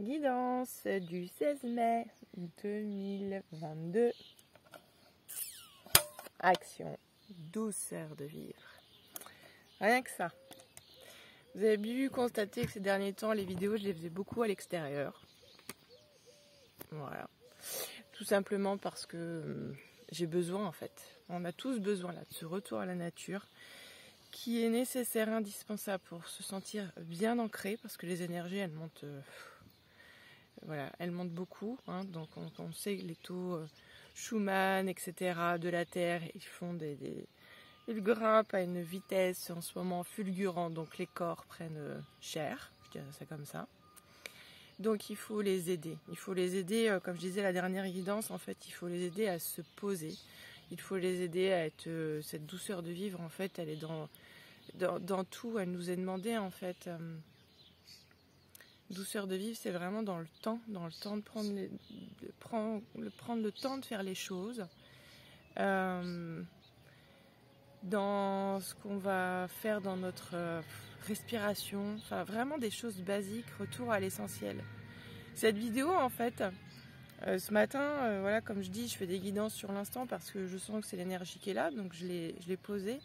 Guidance du 16 mai 2022. Action, douceur de vivre. Rien que ça. Vous avez pu constater que ces derniers temps, les vidéos, je les faisais beaucoup à l'extérieur. Voilà. Tout simplement parce que j'ai besoin en fait. On a tous besoin là de ce retour à la nature qui est nécessaire, indispensable pour se sentir bien ancré parce que les énergies elles montent. Voilà, elles montent beaucoup, hein, donc on sait que les taux Schumann, etc. de la Terre, ils grimpent à une vitesse en ce moment fulgurante, donc les corps prennent cher, je dirais ça comme ça. Donc il faut les aider. Il faut les aider, comme je disais la dernière guidance, en fait, il faut les aider à se poser. Il faut les aider à être cette douceur de vivre, en fait, elle est dans tout. Elle nous est demandée, en fait. Douceur de vivre, c'est vraiment dans le temps de prendre le temps de faire les choses, dans ce qu'on va faire dans notre respiration, enfin vraiment des choses basiques, retour à l'essentiel. Cette vidéo, en fait, ce matin, voilà, comme je dis, je fais des guidances sur l'instant parce que je sens que c'est l'énergie qui est là, donc je l'ai posée.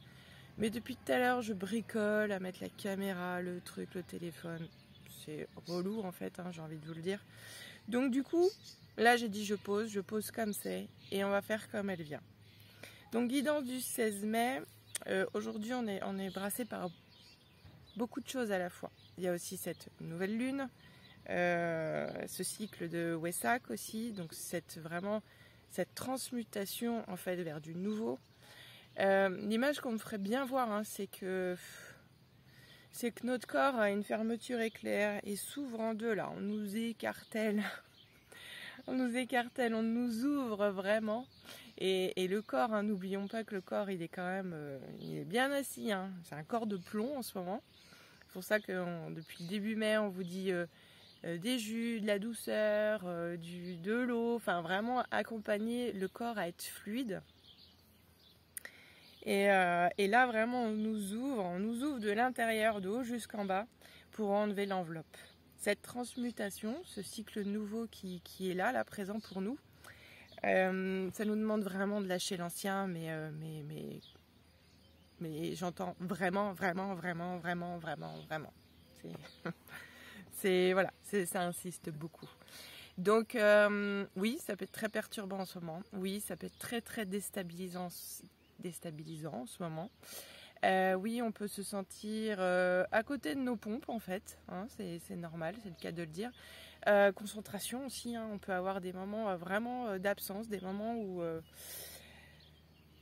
Mais depuis tout à l'heure, je bricole à mettre la caméra, le truc, le téléphone. C'est relou en fait, hein, j'ai envie de vous le dire. Donc du coup, là j'ai dit je pose comme c'est et on va faire comme elle vient. Donc guidance du 16 mai, aujourd'hui on est brassé par beaucoup de choses à la fois. Il y a aussi cette nouvelle lune, ce cycle de Wesak aussi, donc cette transmutation en fait vers du nouveau. L'image qu'on me ferait bien voir, hein, c'est que notre corps a une fermeture éclair et s'ouvre en deux là, on nous écartèle, on nous ouvre vraiment. Et le corps, hein, n'oublions pas que le corps il est quand même, il est bien assis, hein. C'est un corps de plomb en ce moment. C'est pour ça que depuis le début mai on vous dit des jus, de la douceur, de l'eau, enfin vraiment accompagner le corps à être fluide. Et là, vraiment, on nous ouvre de l'intérieur, de haut jusqu'en bas, pour enlever l'enveloppe. Cette transmutation, ce cycle nouveau qui est là, présent pour nous, ça nous demande vraiment de lâcher l'ancien, mais j'entends vraiment. Voilà, ça insiste beaucoup. Donc, oui, ça peut être très perturbant en ce moment. Oui, ça peut être très déstabilisant en ce moment. Oui, on peut se sentir à côté de nos pompes en fait, hein, c'est normal, c'est le cas de le dire. Concentration aussi, hein, on peut avoir des moments vraiment d'absence, des moments où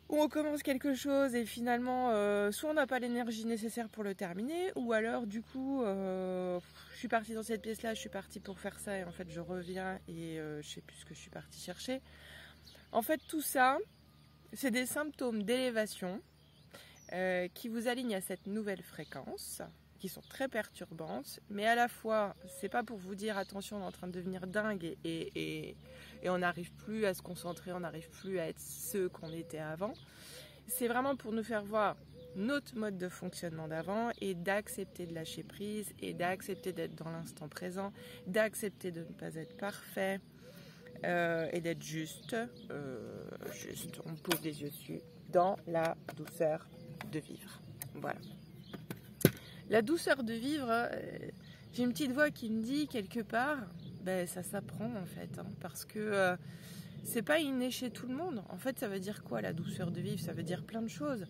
on commence quelque chose et finalement soit on n'a pas l'énergie nécessaire pour le terminer, ou alors du coup je suis partie dans cette pièce là, je suis partie pour faire ça et en fait je reviens et je sais plus ce que je suis partie chercher. En fait tout ça c'est des symptômes d'élévation qui vous alignent à cette nouvelle fréquence, qui sont très perturbantes, mais à la fois, c'est pas pour vous dire attention, on est en train de devenir dingue et on n'arrive plus à se concentrer, on n'arrive plus à être ceux qu'on était avant. C'est vraiment pour nous faire voir notre mode de fonctionnement d'avant et d'accepter de lâcher prise et d'accepter d'être dans l'instant présent, d'accepter de ne pas être parfait. Et d'être juste, on pose les yeux dessus, dans la douceur de vivre. Voilà. La douceur de vivre, j'ai une petite voix qui me dit quelque part, ben ça s'apprend en fait, hein, parce que c'est pas inné chez tout le monde. En fait, ça veut dire quoi la douceur de vivre? Ça veut dire plein de choses.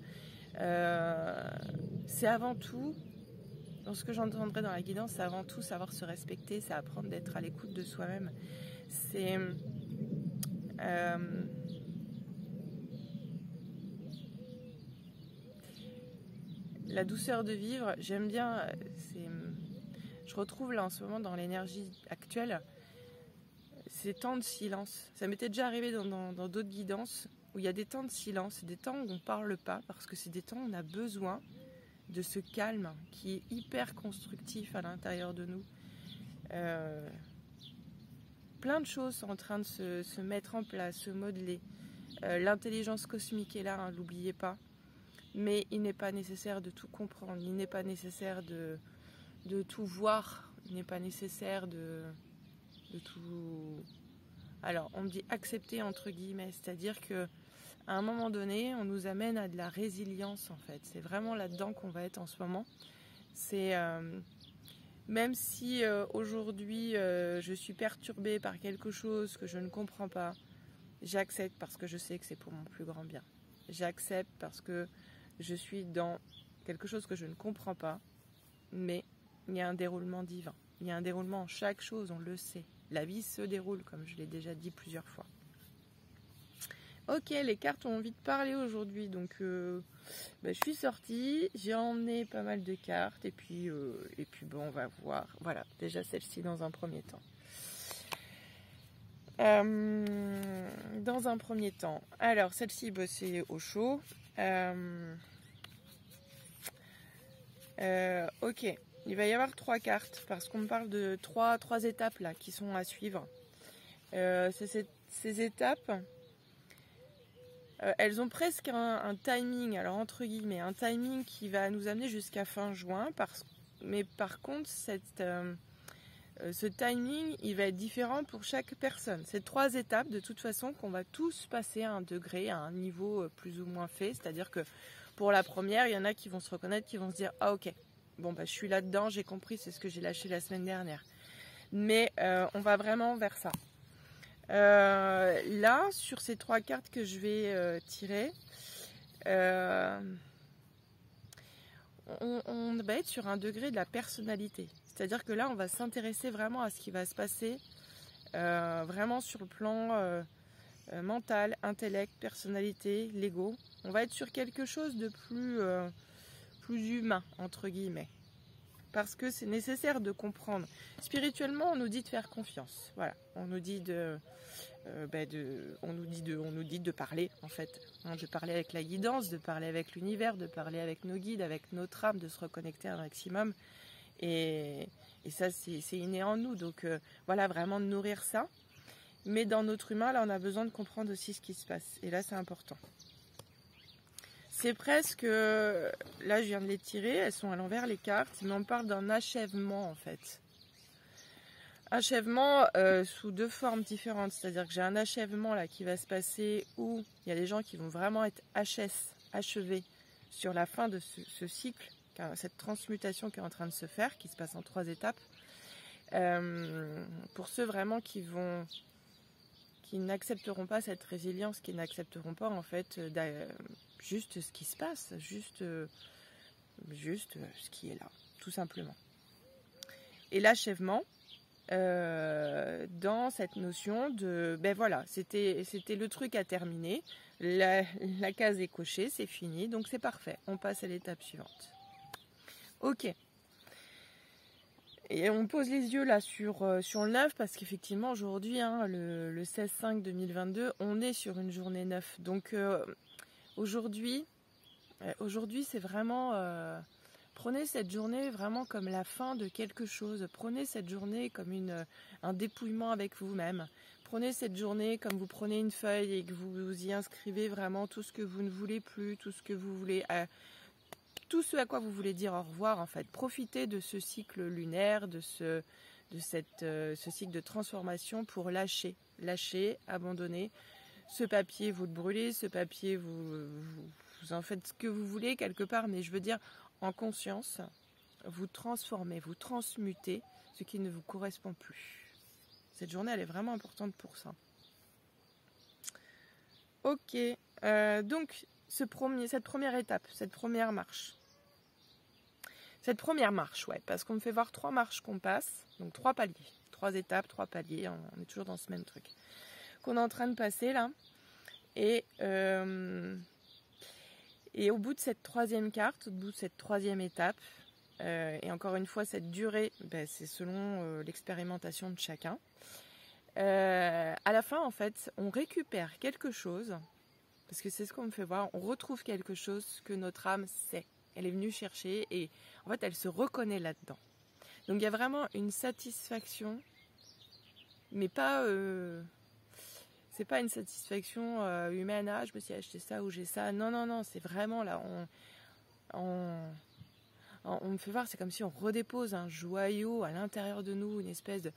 C'est avant tout, dans ce que j'entendrai dans la guidance, c'est avant tout savoir se respecter, c'est apprendre d'être à l'écoute de soi-même. C'est la douceur de vivre, j'aime bien, je retrouve là en ce moment dans l'énergie actuelle ces temps de silence. Ça m'était déjà arrivé dans d'autres guidances où il y a des temps de silence, des temps où on ne parle pas parce que c'est des temps où on a besoin de ce calme qui est hyper constructif à l'intérieur de nous. Plein de choses sont en train de se mettre en place, se modeler. L'intelligence cosmique est là, hein, n'oubliez pas. Mais il n'est pas nécessaire de tout comprendre, il n'est pas nécessaire de tout voir, il n'est pas nécessaire de de tout. Alors, on me dit accepter entre guillemets, c'est-à-dire que à un moment donné, on nous amène à de la résilience en fait. C'est vraiment là-dedans qu'on va être en ce moment. C'est même si aujourd'hui je suis perturbée par quelque chose que je ne comprends pas, j'accepte parce que je sais que c'est pour mon plus grand bien. J'accepte parce que je suis dans quelque chose que je ne comprends pas, mais il y a un déroulement divin. Il y a un déroulement en chaque chose, on le sait. La vie se déroule, comme je l'ai déjà dit plusieurs fois. Ok, les cartes ont envie de parler aujourd'hui, donc je suis sortie, j'ai emmené pas mal de cartes, et puis bon, on va voir. Voilà, déjà celle-ci dans un premier temps. Dans un premier temps, alors celle-ci, c'est au chaud. Ok, il va y avoir 3 cartes, parce qu'on me parle de trois étapes là qui sont à suivre. Ces étapes... elles ont presque un timing, alors entre guillemets, un timing qui va nous amener jusqu'à fin juin. Mais par contre, ce timing, il va être différent pour chaque personne. C'est 3 étapes, de toute façon, qu'on va tous passer à un degré, à un niveau plus ou moins fait. C'est-à-dire que pour la première, il y en a qui vont se reconnaître, qui vont se dire « Ah ok, bon je suis là-dedans, j'ai compris, c'est ce que j'ai lâché la semaine dernière. » Mais on va vraiment vers ça. Là, sur ces 3 cartes que je vais tirer, on va être sur un degré de la personnalité. C'est-à-dire que là, on va s'intéresser vraiment à ce qui va se passer, vraiment sur le plan mental, intellect, personnalité, l'ego. On va être sur quelque chose de plus humain, entre guillemets. Parce que c'est nécessaire de comprendre. Spirituellement, on nous dit de faire confiance. Voilà, on nous dit on nous dit de parler en fait, de parler avec la guidance, de parler avec l'univers, de parler avec nos guides, avec notre âme, de se reconnecter un maximum. Et ça, c'est inné en nous. Donc voilà, vraiment de nourrir ça. Mais dans notre humain, là, on a besoin de comprendre aussi ce qui se passe. Et là, c'est important. C'est presque, là je viens de les tirer, elles sont à l'envers les cartes, mais on parle d'un achèvement en fait. Achèvement sous 2 formes différentes, c'est-à-dire que j'ai un achèvement là qui va se passer où il y a des gens qui vont vraiment être achevés sur la fin de ce cycle, cette transmutation qui est en train de se faire, qui se passe en 3 étapes. Pour ceux vraiment qui n'accepteront pas cette résilience, qui n'accepteront pas en fait juste ce qui se passe, juste ce qui est là, tout simplement. Et l'achèvement, dans cette notion de, voilà, c'était le truc à terminer, la case est cochée, c'est fini, donc c'est parfait, on passe à l'étape suivante. Ok. Et on pose les yeux là sur le 9 parce qu'effectivement aujourd'hui, le 16/5/2022, on est sur une journée 9. Donc aujourd'hui c'est vraiment... prenez cette journée vraiment comme la fin de quelque chose. Prenez cette journée comme un dépouillement avec vous-même. Prenez cette journée comme vous prenez une feuille et que vous y inscrivez vraiment tout ce que vous ne voulez plus, tout ce que vous voulez... tout ce à quoi vous voulez dire au revoir en fait. Profitez de ce cycle lunaire, de ce cycle de transformation pour lâcher, abandonner. Ce papier, vous le brûlez, ce papier, vous en faites ce que vous voulez quelque part, mais je veux dire, en conscience, vous transformez, vous transmutez ce qui ne vous correspond plus. Cette journée, elle est vraiment importante pour ça. Ok, donc cette première étape, cette première marche. Cette première marche, ouais, parce qu'on me fait voir 3 marches qu'on passe, donc 3 paliers, 3 étapes, 3 paliers, on est toujours dans ce même truc, qu'on est en train de passer là. Et au bout de cette 3e carte, au bout de cette 3e étape, et encore une fois, cette durée, c'est selon l'expérimentation de chacun. À la fin, en fait, on récupère quelque chose, parce que c'est ce qu'on me fait voir, on retrouve quelque chose que notre âme sait. Elle est venue chercher et en fait, elle se reconnaît là-dedans. Donc, il y a vraiment une satisfaction, mais pas... c'est pas une satisfaction humaine, je me suis acheté ça ou j'ai ça. Non, c'est vraiment là, on me fait voir, c'est comme si on redépose un joyau à l'intérieur de nous, une espèce de...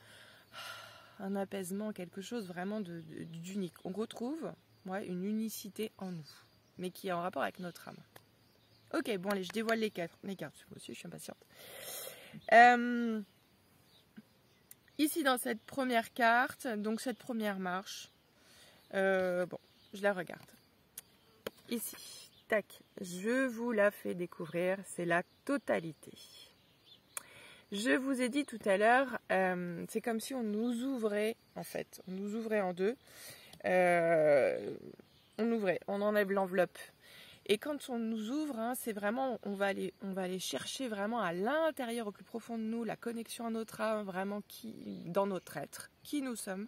un apaisement, quelque chose vraiment d'unique. On retrouve une unicité en nous, mais qui est en rapport avec notre âme. Ok, bon allez, je dévoile les cartes. Moi aussi, je suis impatiente. Ici, dans cette première carte, donc cette première marche, bon, je la regarde. Ici, tac, je vous la fais découvrir, c'est la totalité. Je vous ai dit tout à l'heure, c'est comme si on nous ouvrait, en fait, on nous ouvrait en deux. On enlève l'enveloppe. Et quand on nous ouvre, c'est vraiment, on va aller chercher vraiment à l'intérieur, au plus profond de nous, la connexion à notre âme, vraiment dans notre être, qui nous sommes.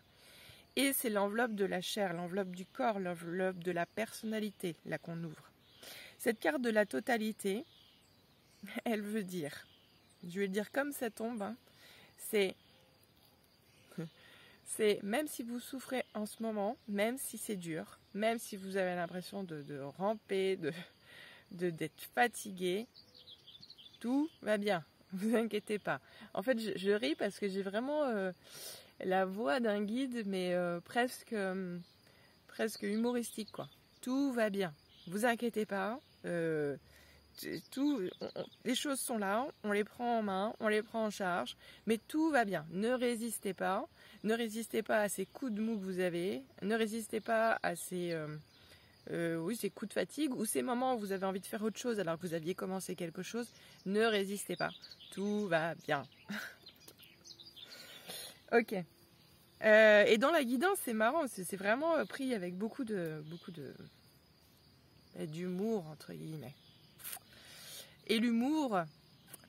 Et c'est l'enveloppe de la chair, l'enveloppe du corps, l'enveloppe de la personnalité, là qu'on ouvre. Cette carte de la totalité, elle veut dire, je vais le dire comme ça tombe, c'est même si vous souffrez en ce moment, même si c'est dur, même si vous avez l'impression de ramper, d'être fatigué, tout va bien, ne vous inquiétez pas. En fait, je ris parce que j'ai vraiment la voix d'un guide, mais presque humoristique, quoi. Tout va bien, vous inquiétez pas. Les choses sont là, on les prend en main, on les prend en charge, mais tout va bien. Ne résistez pas à ces coups de mou que vous avez, ne résistez pas à ces coups de fatigue ou ces moments où vous avez envie de faire autre chose alors que vous aviez commencé quelque chose. Ne résistez pas, tout va bien. Ok. Et dans la guidance, c'est marrant, c'est vraiment pris avec beaucoup d'humour entre guillemets. Et l'humour,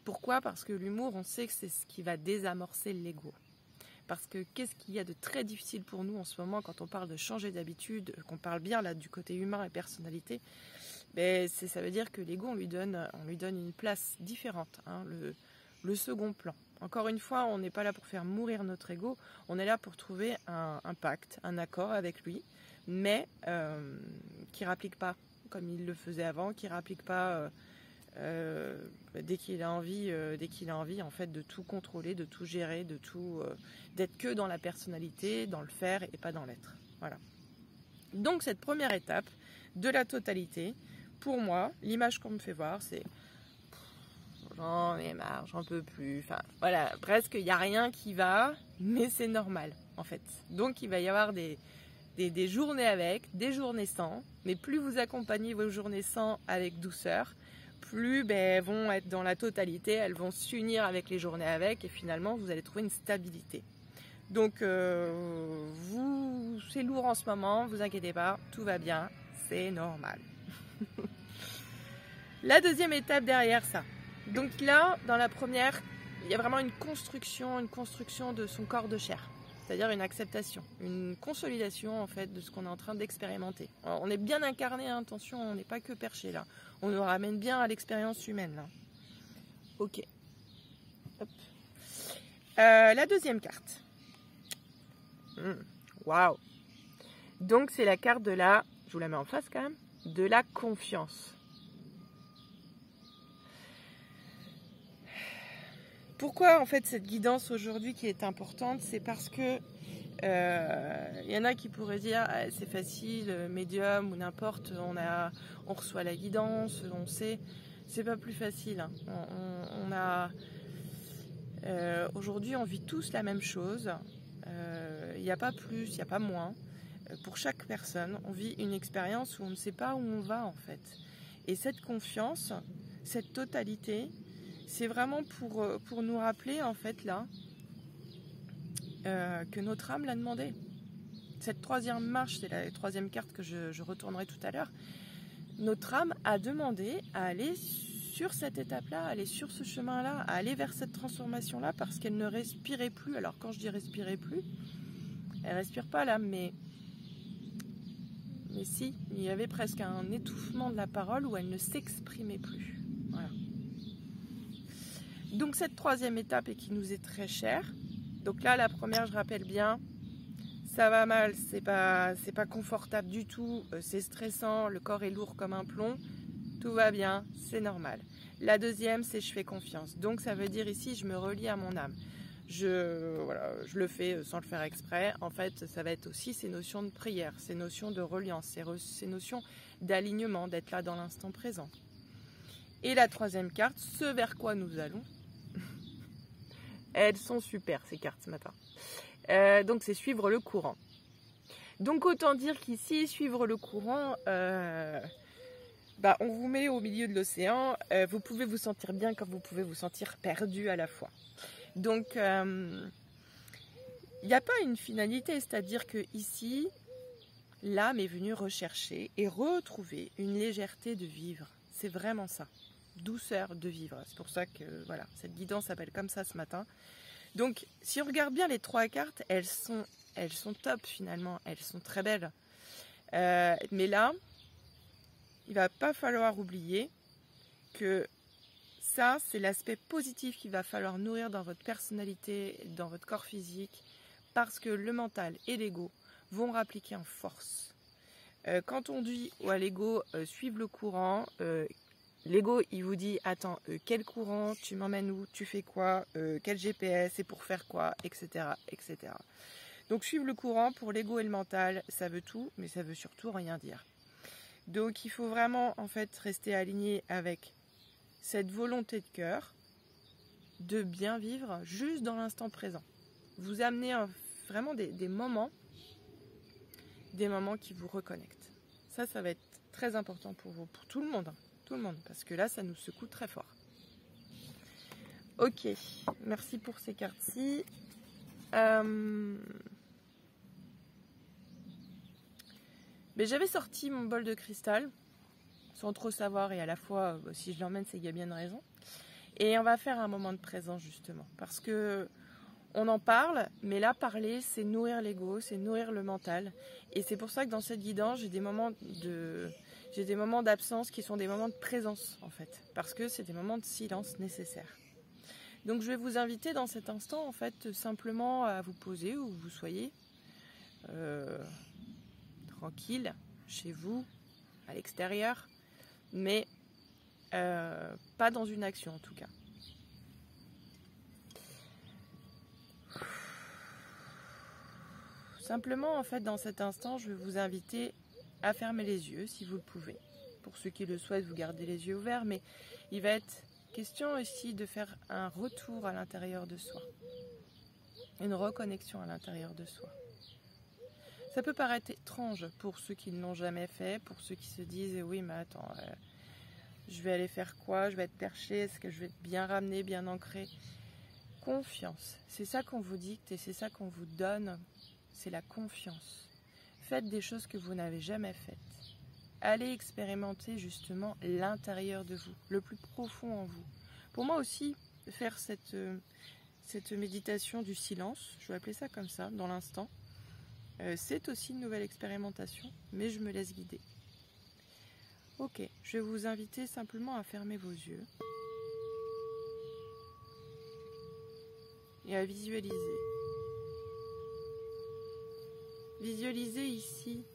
pourquoi? Parce que l'humour, on sait que c'est ce qui va désamorcer l'ego. Parce que qu'est-ce qu'il y a de très difficile pour nous en ce moment quand on parle de changer d'habitude, qu'on parle bien là du côté humain et personnalité, ça veut dire que l'ego, on lui donne une place différente, le second plan. Encore une fois, on n'est pas là pour faire mourir notre ego, on est là pour trouver un pacte, un accord avec lui, mais qui ne rapplique pas comme il le faisait avant, qui ne rapplique pas... dès qu'il a envie en fait de tout contrôler, de tout gérer, d'être que dans la personnalité, dans le faire et pas dans l'être. Voilà. Donc cette première étape de la totalité, pour moi, l'image qu'on me fait voir, c'est j'en ai marre, j'en peux plus. Enfin voilà, presque il n'y a rien qui va, mais c'est normal en fait. Donc il va y avoir des journées avec, des journées sans, mais plus vous accompagnez vos journées sans avec douceur, plus elles vont être dans la totalité, elles vont s'unir avec les journées avec, et finalement vous allez trouver une stabilité. Donc c'est lourd en ce moment, vous inquiétez pas, tout va bien, c'est normal. La deuxième étape derrière ça. Donc là, dans la première, il y a vraiment une construction de son corps de chair. C'est-à-dire une acceptation, une consolidation en fait de ce qu'on est en train d'expérimenter. On est bien incarné, hein, attention, on n'est pas que perché là. On nous ramène bien à l'expérience humaine là. Ok. Hop. La deuxième carte. Waouh. Donc c'est la carte de la, je vous la mets en face quand même, de la confiance. Pourquoi en fait cette guidance aujourd'hui qui est importante? C'est parce que y en a qui pourraient dire c'est facile, médium ou n'importe, on reçoit la guidance, on sait. C'est pas plus facile. Hein. Aujourd'hui on vit tous la même chose. Il n'y a pas plus, il n'y a pas moins. Pour chaque personne, on vit une expérience où on ne sait pas où on va en fait. Et cette confiance, cette totalité, c'est vraiment pour nous rappeler en fait là que notre âme l'a demandé. Cette troisième marche, c'est la troisième carte que je retournerai tout à l'heure. Notre âme a demandé à aller sur cette étape-là, à aller sur ce chemin-là, à aller vers cette transformation-là parce qu'elle ne respirait plus. Alors quand je dis respirait plus, elle respire pas là, mais si, il y avait presque un étouffement de la parole où elle ne s'exprimait plus. Voilà. Donc cette troisième étape et qui nous est très chère. Donc là, la première, je rappelle bien, ça va mal, c'est pas confortable du tout, c'est stressant, le corps est lourd comme un plomb, tout va bien, c'est normal. La deuxième, c'est je fais confiance. Donc ça veut dire ici, je me relie à mon âme. Voilà, je le fais sans le faire exprès. En fait, ça va être aussi ces notions de prière, ces notions de reliance, ces notions d'alignement, d'être là dans l'instant présent. Et la troisième carte, ce vers quoi nous allons. Elles sont super ces cartes ce matin. Donc c'est suivre le courant. Donc autant dire qu'ici, suivre le courant, on vous met au milieu de l'océan. Vous pouvez vous sentir bien comme vous pouvez vous sentir perdu à la fois. Donc il n'y a pas une finalité, c'est-à-dire que ici, l'âme est venue rechercher et retrouver une légèreté de vivre. C'est vraiment ça. Douceur de vivre. C'est pour ça que voilà, cette guidance s'appelle comme ça ce matin. Donc, si on regarde bien les 3 cartes, elles sont top finalement. Elles sont très belles. Mais là, il va pas falloir oublier que ça, c'est l'aspect positif qu'il va falloir nourrir dans votre personnalité, dans votre corps physique, parce que le mental et l'ego vont rappliquer en force. Quand on dit à l'ego, suive le courant, l'ego, il vous dit, attends, quel courant, tu m'emmènes où, tu fais quoi, quel GPS, c'est pour faire quoi, etc., etc. Donc suivre le courant, pour l'ego et le mental, ça veut tout, mais ça veut surtout rien dire. Donc il faut vraiment, en fait, rester aligné avec cette volonté de cœur de bien vivre juste dans l'instant présent. Vous amenez vraiment des moments qui vous reconnectent. Ça va être très important pour vous, pour tout le monde, parce que là, ça nous secoue très fort. Ok, merci pour ces cartes-ci. Mais j'avais sorti mon bol de cristal, sans trop savoir, et à la fois, si je l'emmène, c'est qu'il y a bien une raison. Et on va faire un moment de présence, justement, parce que on en parle, mais là, parler, c'est nourrir l'ego, c'est nourrir le mental. Et c'est pour ça que dans cette guidance, j'ai des moments d'absence qui sont des moments de présence, en fait, parce que c'est des moments de silence nécessaires. Donc je vais vous inviter dans cet instant, en fait, simplement à vous poser où vous soyez, tranquille, chez vous, à l'extérieur, mais pas dans une action en tout cas. Simplement, en fait, dans cet instant, je vais vous inviter à fermer les yeux, si vous le pouvez. Pour ceux qui le souhaitent, vous gardez les yeux ouverts, mais il va être question aussi de faire un retour à l'intérieur de soi. Une reconnexion à l'intérieur de soi. Ça peut paraître étrange pour ceux qui ne l'ont jamais fait, pour ceux qui se disent « oui, mais attends, je vais aller faire quoi? Je vais être perché? Est-ce que je vais être bien ramené, bien ancré ?» Confiance, c'est ça qu'on vous dicte et c'est ça qu'on vous donne. C'est la confiance. Faites des choses que vous n'avez jamais faites. Allez expérimenter justement l'intérieur de vous, le plus profond en vous. Pour moi aussi, faire cette méditation du silence, je vais appeler ça comme ça, dans l'instant, c'est aussi une nouvelle expérimentation, mais je me laisse guider. Ok, je vais vous inviter simplement à fermer vos yeux et à visualiser. Visualisez ici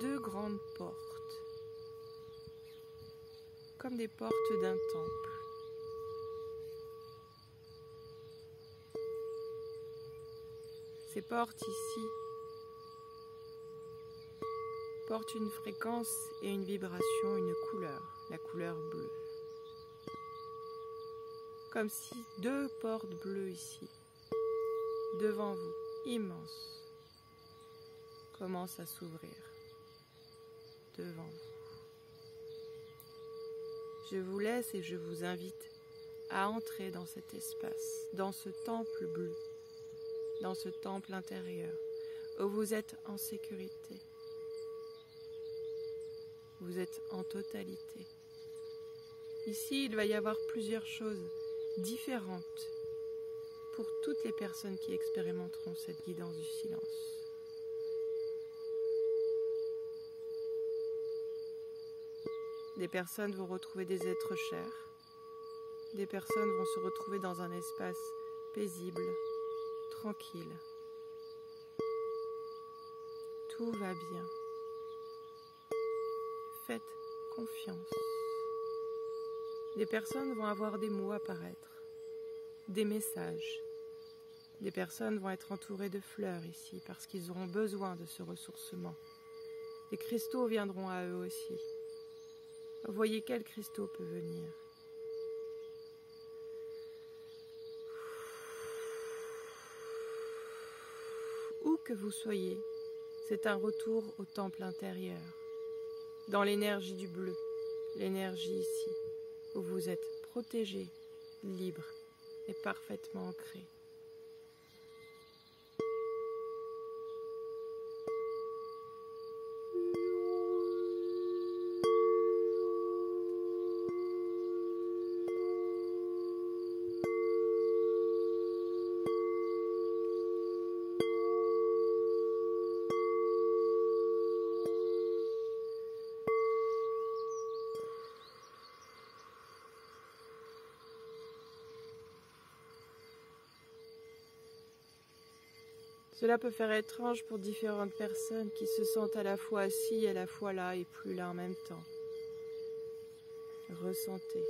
2 grandes portes, comme des portes d'un temple. Ces portes ici portent une fréquence et une vibration, une couleur, la couleur bleue. Comme si 2 portes bleues ici, devant vous, immenses, commencent à s'ouvrir devant vous. Je vous laisse et je vous invite à entrer dans cet espace, dans ce temple bleu, dans ce temple intérieur, où vous êtes en sécurité. Vous êtes en totalité. Ici, il va y avoir plusieurs choses différentes pour toutes les personnes qui expérimenteront cette guidance du silence. Des personnes vont retrouver des êtres chers. Des personnes vont se retrouver dans un espace paisible, tranquille. Tout va bien. Faites confiance. Des personnes vont avoir des mots à paraître. des messages. Des personnes vont être entourées de fleurs ici parce qu'ils auront besoin de ce ressourcement. Des cristaux viendront à eux aussi. Voyez quel cristaux peut venir. Où que vous soyez, c'est un retour au temple intérieur, dans l'énergie du bleu, l'énergie ici, où vous êtes protégé, libre et parfaitement ancré. Cela peut faire étrange pour différentes personnes qui se sentent à la fois ci, à la fois là et plus là en même temps. Ressentez,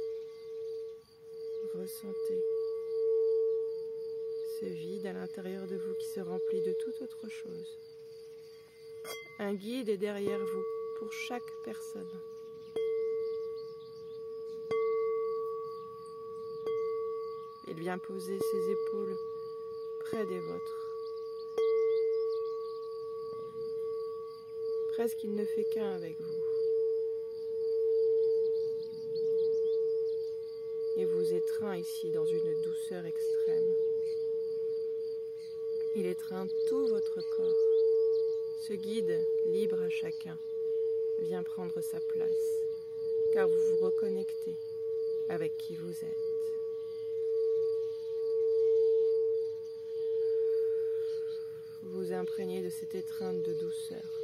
ressentez ce vide à l'intérieur de vous qui se remplit de toute autre chose. Un guide est derrière vous pour chaque personne. Il vient poser ses épaules près des vôtres. Presque il ne fait qu'un avec vous. Et vous étreint ici dans une douceur extrême. Il étreint tout votre corps. Ce guide, libre à chacun, vient prendre sa place, car vous vous reconnectez avec qui vous êtes. Vous vous imprégnez de cette étreinte de douceur.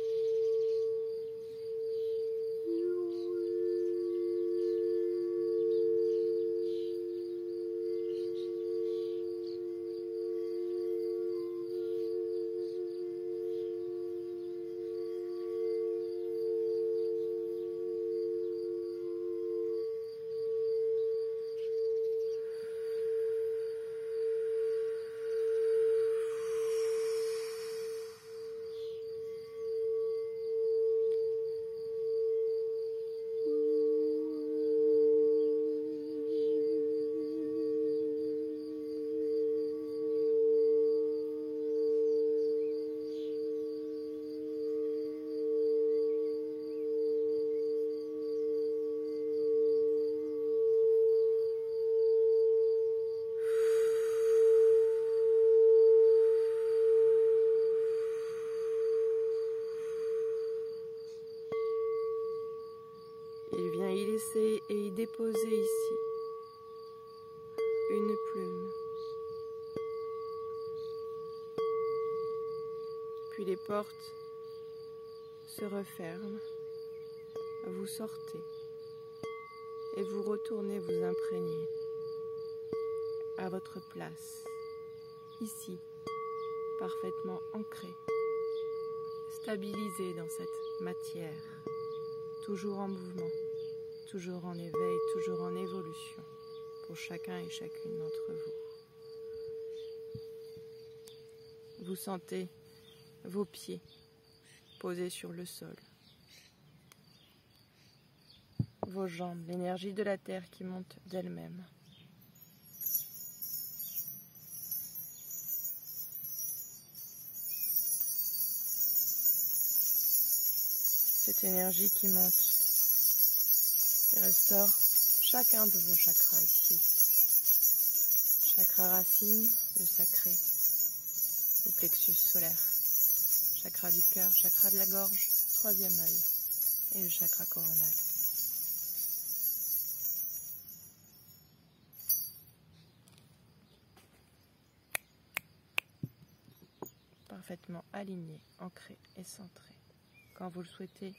Il vient y laisser et y déposer ici une plume. Puis les portes se referment, vous sortez et vous retournez vous imprégner à votre place, ici, parfaitement ancré, stabilisé dans cette matière, toujours en mouvement, toujours en éveil, toujours en évolution, pour chacun et chacune d'entre vous. Vous sentez vos pieds posés sur le sol, vos jambes, l'énergie de la terre qui monte d'elle-même. Cette énergie qui monte et restaure chacun de vos chakras ici. Chakra racine, le sacré, le plexus solaire, chakra du cœur, chakra de la gorge, troisième œil et le chakra coronal. Parfaitement aligné, ancré et centré. Quand vous le souhaitez,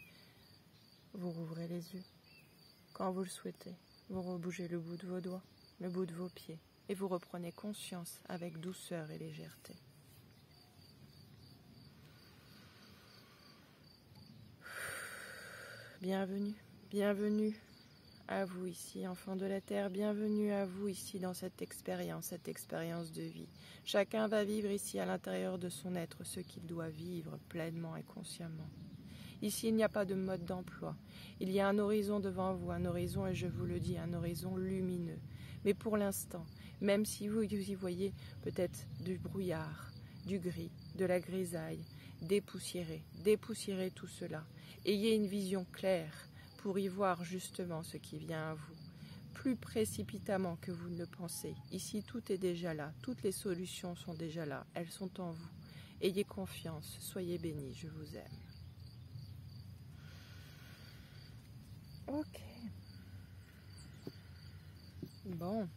vous rouvrez les yeux. Quand vous le souhaitez, vous rebougez le bout de vos doigts, le bout de vos pieds, et vous reprenez conscience avec douceur et légèreté. Bienvenue, bienvenue à vous ici, enfants de la Terre, bienvenue à vous ici dans cette expérience de vie. Chacun va vivre ici à l'intérieur de son être ce qu'il doit vivre pleinement et consciemment. Ici, il n'y a pas de mode d'emploi. Il y a un horizon devant vous, un horizon, et je vous le dis, un horizon lumineux. Mais pour l'instant, même si vous y voyez peut-être du brouillard, du gris, de la grisaille, dépoussiérez tout cela. Ayez une vision claire pour y voir justement ce qui vient à vous. Plus précipitamment que vous ne le pensez. Ici, tout est déjà là. Toutes les solutions sont déjà là. Elles sont en vous. Ayez confiance. Soyez bénis. Je vous aime. Ok. Bon.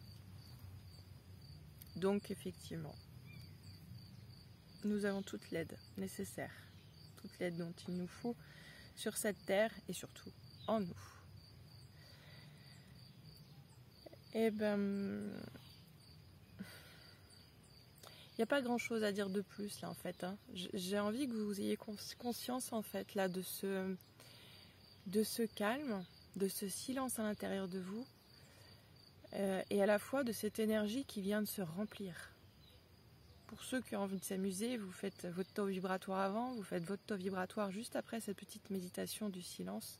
Donc, effectivement, nous avons toute l'aide nécessaire. Toute l'aide dont il nous faut sur cette terre et surtout en nous. Eh ben, il n'y a pas grand chose à dire de plus là en fait. Hein. J'ai envie que vous ayez conscience en fait là de ce calme, de ce silence à l'intérieur de vous et à la fois de cette énergie qui vient de se remplir. Pour ceux qui ont envie de s'amuser, vous faites votre taux vibratoire avant, vous faites votre taux vibratoire juste après cette petite méditation du silence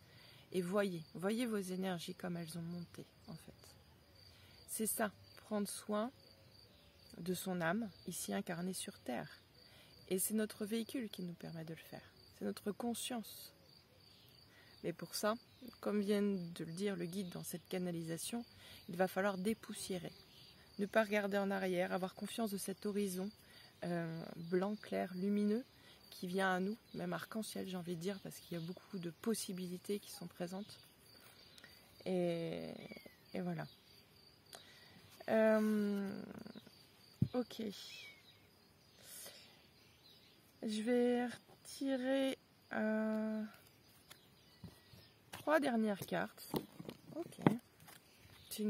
et voyez vos énergies comme elles ont monté en fait. C'est ça, prendre soin de son âme, ici incarnée sur Terre. Et c'est notre véhicule qui nous permet de le faire. C'est notre conscience. Mais pour ça, comme vient de le dire le guide dans cette canalisation, il va falloir dépoussiérer. Ne pas regarder en arrière, avoir confiance de cet horizon blanc, clair, lumineux qui vient à nous, même arc-en-ciel j'ai envie de dire, parce qu'il y a beaucoup de possibilités qui sont présentes. Et voilà. Ok. Je vais retirer 3 dernières cartes. Ok. C'est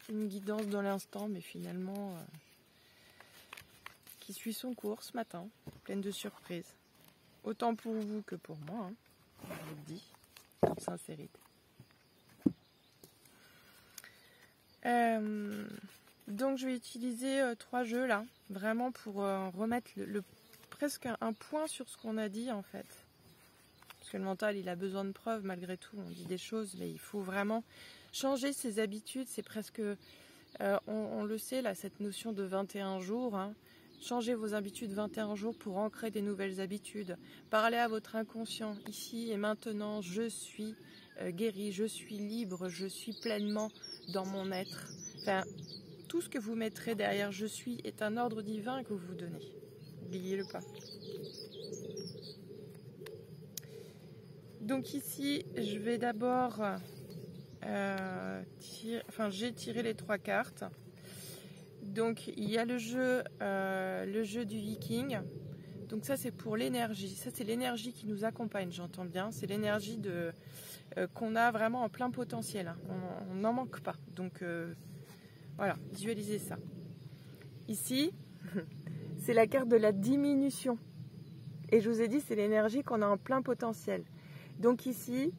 une guidance dans l'instant, mais finalement qui suit son cours ce matin, pleine de surprises. Autant pour vous que pour moi, hein, je vous le dis, en sincérité. Donc je vais utiliser 3 jeux là, vraiment pour remettre presque un point sur ce qu'on a dit en fait. Parce que le mental il a besoin de preuves malgré tout, on dit des choses, mais il faut vraiment changer ses habitudes, c'est presque, on le sait là, cette notion de 21 jours, hein. Changez vos habitudes 21 jours pour ancrer des nouvelles habitudes. Parlez à votre inconscient, ici et maintenant, je suis guéri, je suis libre, je suis pleinement dans mon être. Enfin, tout ce que vous mettrez derrière je suis est un ordre divin que vous vous donnez. N'oubliez-le pas. Donc ici, je vais d'abord j'ai tiré les 3 cartes. Donc il y a le jeu du Viking. Donc ça c'est pour l'énergie. Ça c'est l'énergie qui nous accompagne, j'entends bien. C'est l'énergie qu'on a vraiment en plein potentiel. Hein. On n'en manque pas. Donc voilà, visualisez ça. Ici, c'est la carte de la diminution. Et je vous ai dit, c'est l'énergie qu'on a en plein potentiel. Donc ici,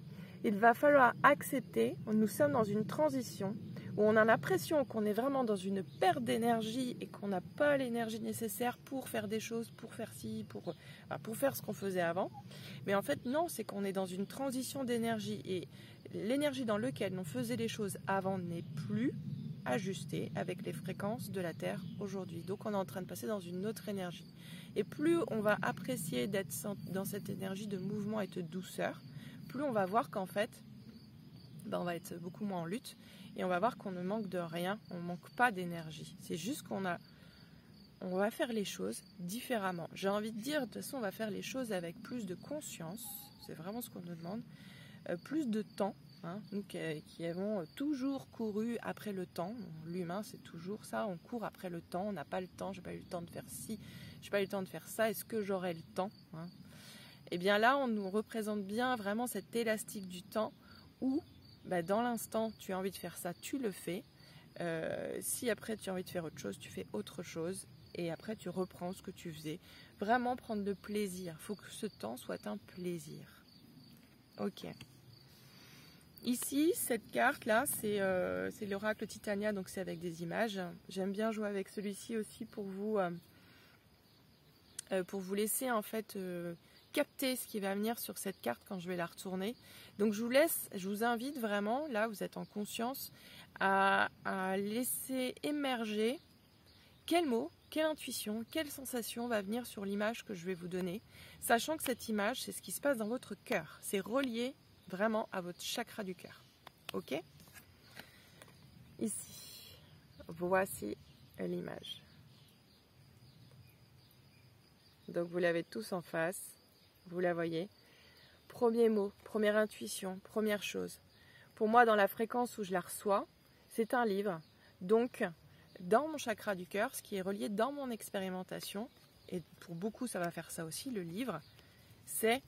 il va falloir accepter, nous sommes dans une transition où on a l'impression qu'on est vraiment dans une perte d'énergie et qu'on n'a pas l'énergie nécessaire pour faire des choses, pour faire ci, pour faire ce qu'on faisait avant. Mais en fait, non, c'est qu'on est dans une transition d'énergie et l'énergie dans laquelle on faisait les choses avant n'est plus ajustée avec les fréquences de la Terre aujourd'hui. Donc on est en train de passer dans une autre énergie. Et plus on va apprécier d'être dans cette énergie de mouvement et de douceur, plus on va voir qu'en fait, on va être beaucoup moins en lutte et on va voir qu'on ne manque de rien, on ne manque pas d'énergie. C'est juste on va faire les choses différemment. J'ai envie de dire, de toute façon, on va faire les choses avec plus de conscience, c'est vraiment ce qu'on nous demande, plus de temps. Hein, nous qui avons toujours couru après le temps, l'humain c'est toujours ça, on court après le temps, on n'a pas le temps, j'ai pas eu le temps de faire ci, j'ai pas eu le temps de faire ça, est-ce que j'aurai le temps, hein? Et bien là on nous représente bien vraiment cet élastique du temps où dans l'instant tu as envie de faire ça, tu le fais, si après tu as envie de faire autre chose, tu fais autre chose et après tu reprends ce que tu faisais, vraiment prendre le plaisir, il faut que ce temps soit un plaisir. Ok. Ici, cette carte-là, c'est l'oracle Titania, donc c'est avec des images. J'aime bien jouer avec celui-ci aussi pour vous laisser en fait capter ce qui va venir sur cette carte quand je vais la retourner. Donc je vous invite vraiment, là vous êtes en conscience, à laisser émerger quel mot, quelle intuition, quelle sensation va venir sur l'image que je vais vous donner, sachant que cette image, c'est ce qui se passe dans votre cœur. C'est relié vraiment à votre chakra du cœur. Ok? Ici, voici l'image. Donc vous l'avez tous en face, vous la voyez. Premier mot, première intuition, première chose. Pour moi, dans la fréquence où je la reçois, c'est un livre. Donc, dans mon chakra du cœur, ce qui est relié dans mon expérimentation, et pour beaucoup ça va faire ça aussi, le livre, c'est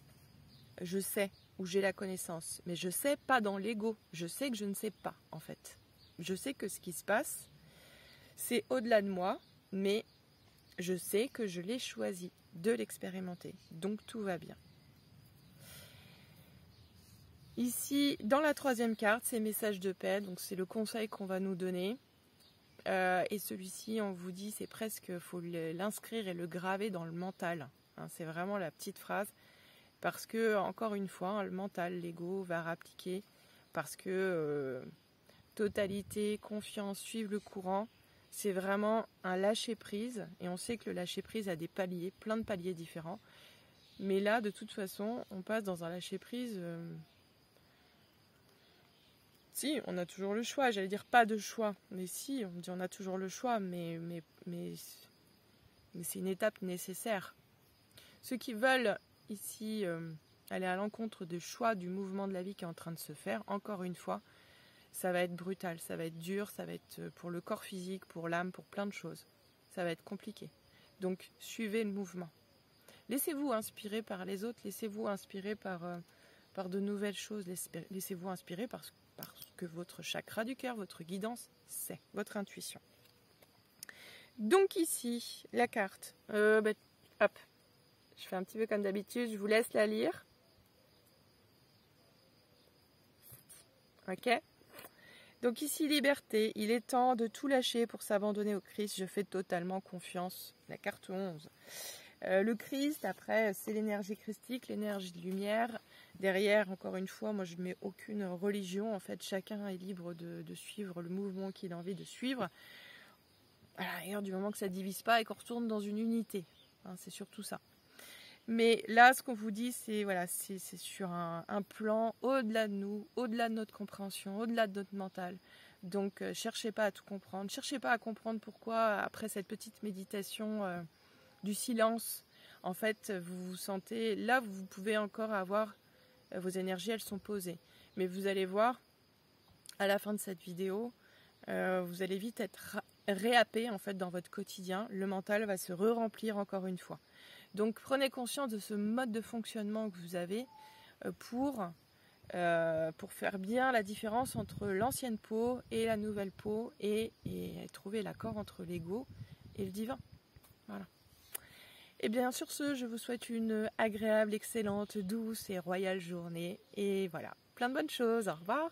je sais où j'ai la connaissance, mais je sais pas dans l'ego, je sais que je ne sais pas en fait. Je sais que ce qui se passe, c'est au-delà de moi, mais je sais que je l'ai choisi de l'expérimenter, donc tout va bien. Ici, dans la troisième carte, c'est message de paix, donc c'est le conseil qu'on va nous donner. Et celui-ci, on vous dit, c'est presque, faut l'inscrire et le graver dans le mental. Hein, c'est vraiment la petite phrase. Parce que, encore une fois, hein, le mental, l'ego va rappliquer. Parce que totalité, confiance, suivre le courant, c'est vraiment un lâcher-prise. Et on sait que le lâcher-prise a des paliers, plein de paliers différents. Mais là, de toute façon, on passe dans un lâcher-prise... Si, on a toujours le choix, j'allais dire pas de choix, mais si, on dit on a toujours le choix, mais c'est une étape nécessaire. Ceux qui veulent ici aller à l'encontre du choix du mouvement de la vie qui est en train de se faire, encore une fois, ça va être brutal, ça va être dur, ça va être pour le corps physique, pour l'âme, pour plein de choses. Ça va être compliqué. Donc, suivez le mouvement. Laissez-vous inspirer par les autres, laissez-vous inspirer par de nouvelles choses, laissez-vous inspirer parce que votre chakra du cœur, votre guidance, c'est votre intuition. Donc ici, la carte. Hop, je fais un petit peu comme d'habitude, je vous laisse la lire. Ok? Donc ici, liberté. Il est temps de tout lâcher pour s'abandonner au Christ. Je fais totalement confiance. La carte 11. Le Christ, après, c'est l'énergie christique, l'énergie de lumière. Derrière, encore une fois, moi je ne mets aucune religion. En fait, chacun est libre de suivre le mouvement qu'il a envie de suivre. À l'arrière, du moment que ça ne divise pas et qu'on retourne dans une unité. Hein, c'est surtout ça. Mais là, ce qu'on vous dit, c'est voilà, c'est sur un plan au-delà de nous, au-delà de notre compréhension, au-delà de notre mental. Donc, cherchez pas à tout comprendre. Cherchez pas à comprendre pourquoi, après cette petite méditation du silence, en fait, vous vous sentez... Là, vous pouvez encore avoir... vos énergies, elles sont posées. Mais vous allez voir, à la fin de cette vidéo, vous allez vite être réhappé, en fait, dans votre quotidien. Le mental va se re-remplir encore une fois. Donc, prenez conscience de ce mode de fonctionnement que vous avez pour faire bien la différence entre l'ancienne peau et la nouvelle peau et trouver l'accord entre l'ego et le divin. Voilà. Et bien sur ce, je vous souhaite une agréable, excellente, douce et royale journée. Et voilà, plein de bonnes choses. Au revoir.